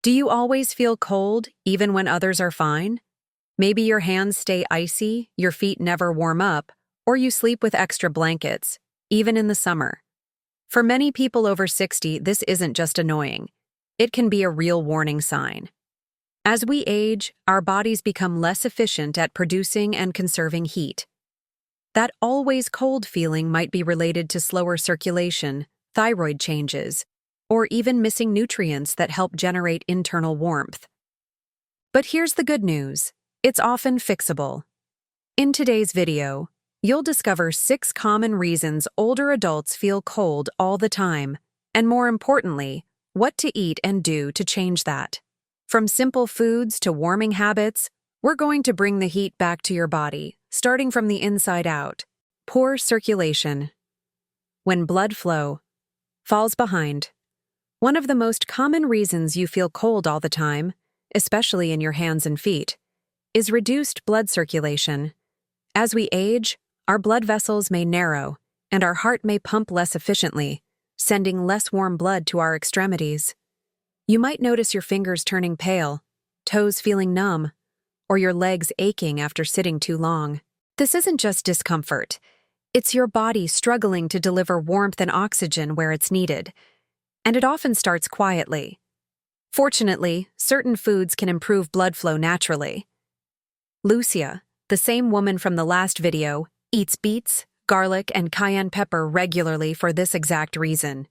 Do you always feel cold, even when others are fine? Maybe your hands stay icy, your feet never warm up, or you sleep with extra blankets, even in the summer. For many people over 60, this isn't just annoying. It can be a real warning sign. As we age, our bodies become less efficient at producing and conserving heat. That always cold feeling might be related to slower circulation, thyroid changes, or even missing nutrients that help generate internal warmth. But here's the good news. It's often fixable. In today's video, you'll discover 6 common reasons older adults feel cold all the time, and more importantly, what to eat and do to change that. From simple foods to warming habits, we're going to bring the heat back to your body, starting from the inside out. Poor circulation. When blood flow falls behind. One of the most common reasons you feel cold all the time, especially in your hands and feet, is reduced blood circulation. As we age, our blood vessels may narrow, and our heart may pump less efficiently, sending less warm blood to our extremities. You might notice your fingers turning pale, toes feeling numb, or your legs aching after sitting too long. This isn't just discomfort. It's your body struggling to deliver warmth and oxygen where it's needed, and it often starts quietly. Fortunately, certain foods can improve blood flow naturally. Lucia, the same woman from the last video, eats beets, garlic, and cayenne pepper regularly for this exact reason.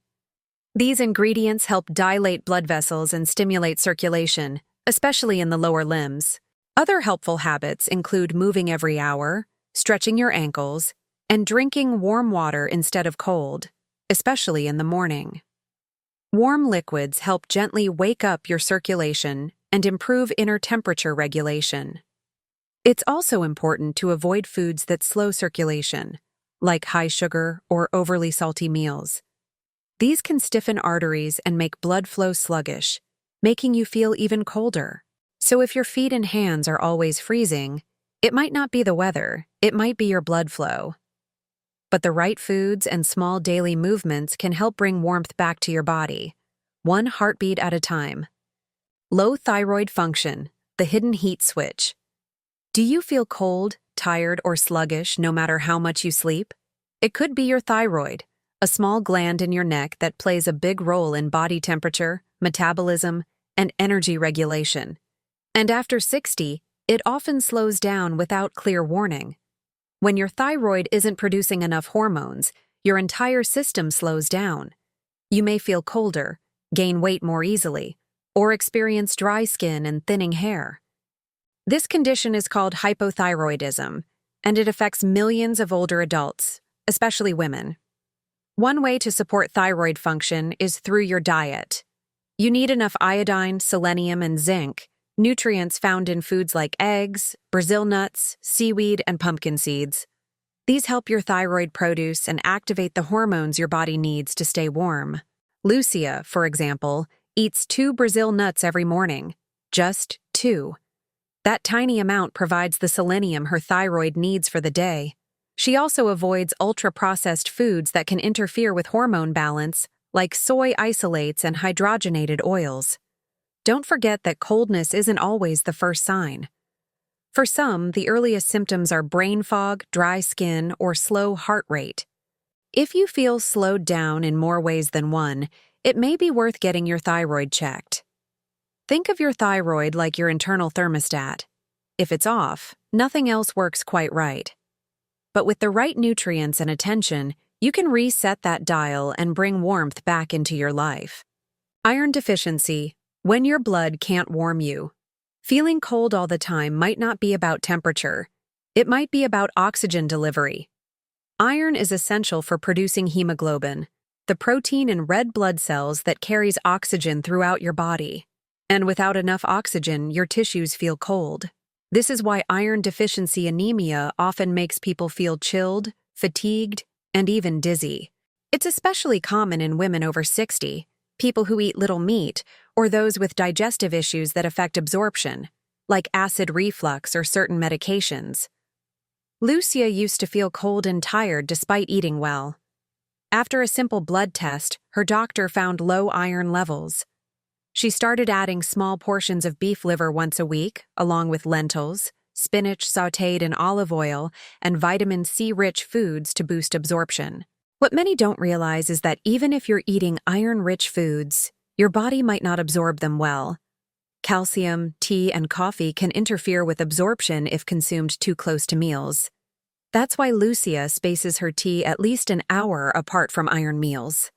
These ingredients help dilate blood vessels and stimulate circulation, especially in the lower limbs. Other helpful habits include moving every hour, stretching your ankles, and drinking warm water instead of cold, especially in the morning. Warm liquids help gently wake up your circulation and improve inner temperature regulation. It's also important to avoid foods that slow circulation, like high sugar or overly salty meals. These can stiffen arteries and make blood flow sluggish, making you feel even colder. So if your feet and hands are always freezing, it might not be the weather, it might be your blood flow. But the right foods and small daily movements can help bring warmth back to your body, one heartbeat at a time. Low thyroid function, the hidden heat switch. Do you feel cold, tired, or sluggish no matter how much you sleep? It could be your thyroid, a small gland in your neck that plays a big role in body temperature, metabolism, and energy regulation. And after 60, it often slows down without clear warning. When your thyroid isn't producing enough hormones, your entire system slows down. You may feel colder, gain weight more easily, or experience dry skin and thinning hair. This condition is called hypothyroidism, and it affects millions of older adults, especially women. One way to support thyroid function is through your diet. You need enough iodine, selenium, and zinc, nutrients found in foods like eggs, Brazil nuts, seaweed, and pumpkin seeds. These help your thyroid produce and activate the hormones your body needs to stay warm. Lucia, for example, eats 2 Brazil nuts every morning. Just 2. That tiny amount provides the selenium her thyroid needs for the day. She also avoids ultra-processed foods that can interfere with hormone balance, like soy isolates and hydrogenated oils. Don't forget that coldness isn't always the first sign. For some, the earliest symptoms are brain fog, dry skin, or slow heart rate. If you feel slowed down in more ways than one, it may be worth getting your thyroid checked. Think of your thyroid like your internal thermostat. If it's off, nothing else works quite right. But with the right nutrients and attention, you can reset that dial and bring warmth back into your life. Iron deficiency. When your blood can't warm you. Feeling cold all the time might not be about temperature. It might be about oxygen delivery. Iron is essential for producing hemoglobin, the protein in red blood cells that carries oxygen throughout your body. And without enough oxygen, your tissues feel cold. This is why iron deficiency anemia often makes people feel chilled, fatigued, and even dizzy. It's especially common in women over 60, people who eat little meat, or those with digestive issues that affect absorption, like acid reflux or certain medications. Lucia used to feel cold and tired despite eating well. After a simple blood test, her doctor found low iron levels. She started adding small portions of beef liver once a week, along with lentils, spinach sautéed in olive oil, and vitamin C-rich foods to boost absorption. What many don't realize is that even if you're eating iron-rich foods, your body might not absorb them well. Calcium, tea, and coffee can interfere with absorption if consumed too close to meals. That's why Lucia spaces her tea at least an hour apart from iron meals.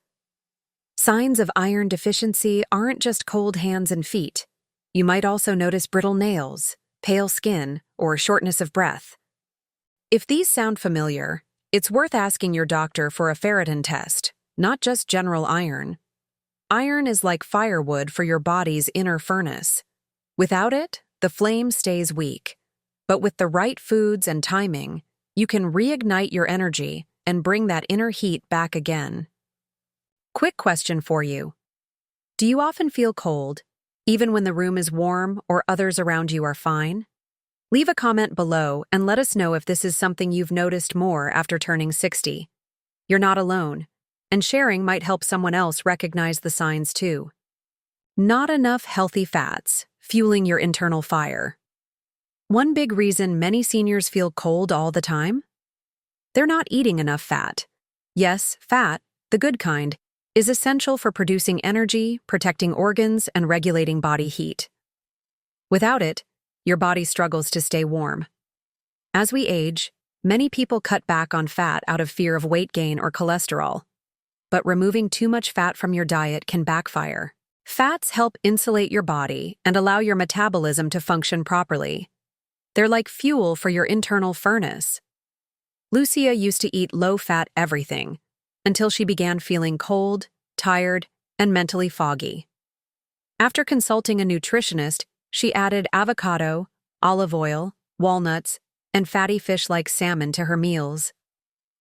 Signs of iron deficiency aren't just cold hands and feet. You might also notice brittle nails, pale skin, or shortness of breath. If these sound familiar, it's worth asking your doctor for a ferritin test, not just general iron. Iron is like firewood for your body's inner furnace. Without it, the flame stays weak. But with the right foods and timing, you can reignite your energy and bring that inner heat back again. Quick question for you. Do you often feel cold, even when the room is warm or others around you are fine? Leave a comment below and let us know if this is something you've noticed more after turning 60. You're not alone, and sharing might help someone else recognize the signs too. Not enough healthy fats, fueling your internal fire. One big reason many seniors feel cold all the time? They're not eating enough fat. Yes, fat, the good kind, is essential for producing energy, protecting organs, and regulating body heat. Without it, your body struggles to stay warm. As we age, many people cut back on fat out of fear of weight gain or cholesterol. But removing too much fat from your diet can backfire. Fats help insulate your body and allow your metabolism to function properly. They're like fuel for your internal furnace. Lucia used to eat low-fat everything until she began feeling cold, tired, and mentally foggy. After consulting a nutritionist, she added avocado, olive oil, walnuts, and fatty fish like salmon to her meals.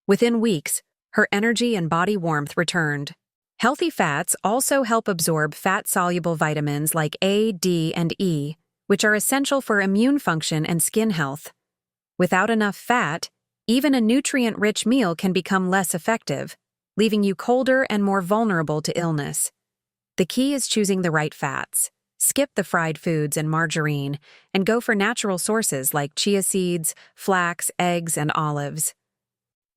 Within weeks, her energy and body warmth returned. Healthy fats also help absorb fat-soluble vitamins like A, D, and E, which are essential for immune function and skin health. Without enough fat, even a nutrient-rich meal can become less effective, leaving you colder and more vulnerable to illness. The key is choosing the right fats. Skip the fried foods and margarine, and go for natural sources like chia seeds, flax, eggs, and olives.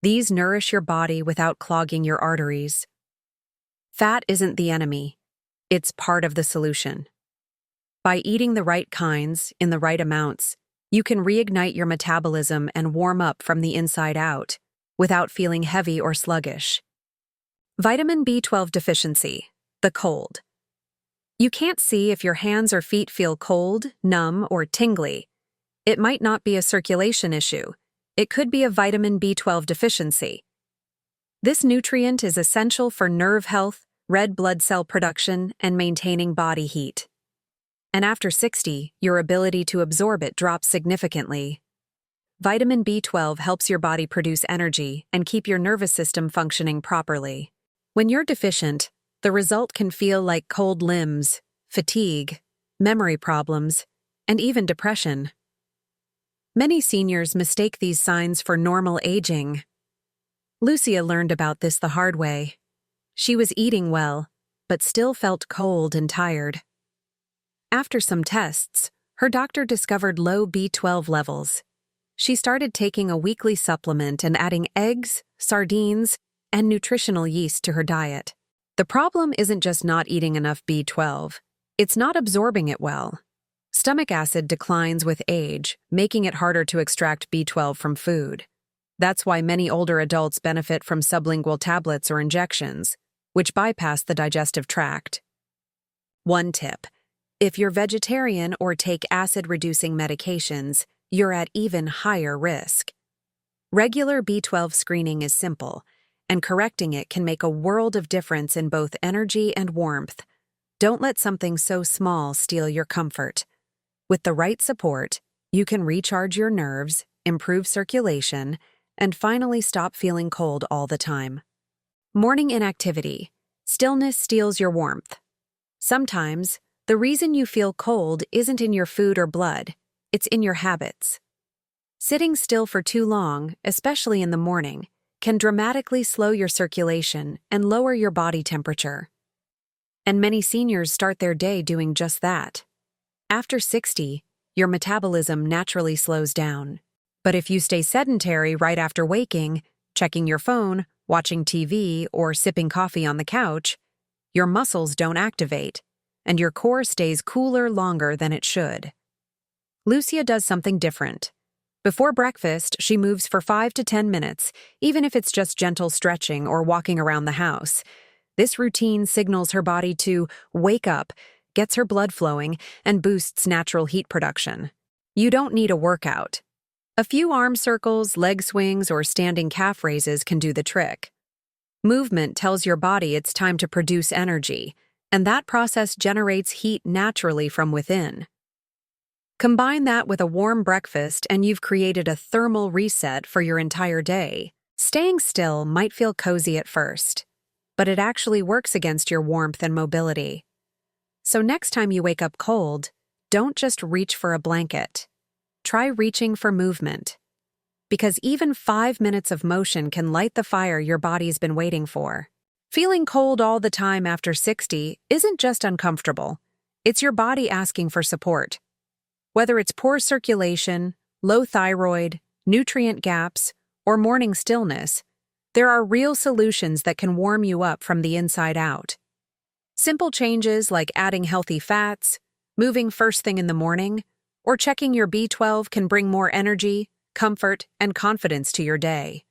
These nourish your body without clogging your arteries. Fat isn't the enemy. It's part of the solution. By eating the right kinds, in the right amounts, you can reignite your metabolism and warm up from the inside out, without feeling heavy or sluggish. Vitamin B12 deficiency, the cold. You can't see if your hands or feet feel cold, numb, or tingly. It might not be a circulation issue. It could be a vitamin B12 deficiency. This nutrient is essential for nerve health, red blood cell production, and maintaining body heat. And after 60, your ability to absorb it drops significantly. Vitamin B12 helps your body produce energy and keep your nervous system functioning properly. When you're deficient, the result can feel like cold limbs, fatigue, memory problems, and even depression. Many seniors mistake these signs for normal aging. Lucia learned about this the hard way. She was eating well, but still felt cold and tired. After some tests, her doctor discovered low B12 levels. She started taking a weekly supplement and adding eggs, sardines, and nutritional yeast to her diet. The problem isn't just not eating enough B12, it's not absorbing it well. Stomach acid declines with age, making it harder to extract B12 from food. That's why many older adults benefit from sublingual tablets or injections, which bypass the digestive tract. One tip: if you're vegetarian or take acid-reducing medications, you're at even higher risk. Regular B12 screening is simple, and correcting it can make a world of difference in both energy and warmth. Don't let something so small steal your comfort. With the right support, you can recharge your nerves, improve circulation, and finally stop feeling cold all the time. Morning inactivity. Stillness steals your warmth. Sometimes, the reason you feel cold isn't in your food or blood, it's in your habits. Sitting still for too long, especially in the morning, can dramatically slow your circulation and lower your body temperature. And many seniors start their day doing just that. After 60, your metabolism naturally slows down. But if you stay sedentary right after waking, checking your phone, watching TV, or sipping coffee on the couch, your muscles don't activate, and your core stays cooler longer than it should. Lucia does something different. Before breakfast, she moves for 5 to 10 minutes, even if it's just gentle stretching or walking around the house. This routine signals her body to wake up, gets her blood flowing, and boosts natural heat production. You don't need a workout. A few arm circles, leg swings, or standing calf raises can do the trick. Movement tells your body it's time to produce energy, and that process generates heat naturally from within. Combine that with a warm breakfast and you've created a thermal reset for your entire day. Staying still might feel cozy at first, but it actually works against your warmth and mobility. So next time you wake up cold, don't just reach for a blanket. Try reaching for movement. Because even 5 minutes of motion can light the fire your body's been waiting for. Feeling cold all the time after 60 isn't just uncomfortable. It's your body asking for support. Whether it's poor circulation, low thyroid, nutrient gaps, or morning stillness, there are real solutions that can warm you up from the inside out. Simple changes like adding healthy fats, moving first thing in the morning, or checking your B12 can bring more energy, comfort, and confidence to your day.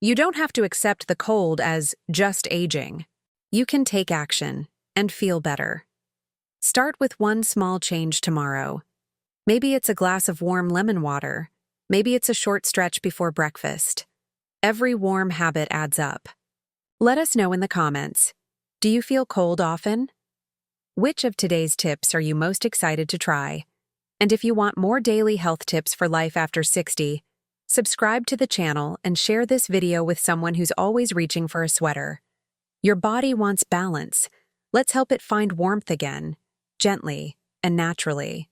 You don't have to accept the cold as just aging. You can take action and feel better. Start with one small change tomorrow. Maybe it's a glass of warm lemon water. Maybe it's a short stretch before breakfast. Every warm habit adds up. Let us know in the comments. Do you feel cold often? Which of today's tips are you most excited to try? And if you want more daily health tips for life after 60, subscribe to the channel and share this video with someone who's always reaching for a sweater. Your body wants balance. Let's help it find warmth again, gently and naturally.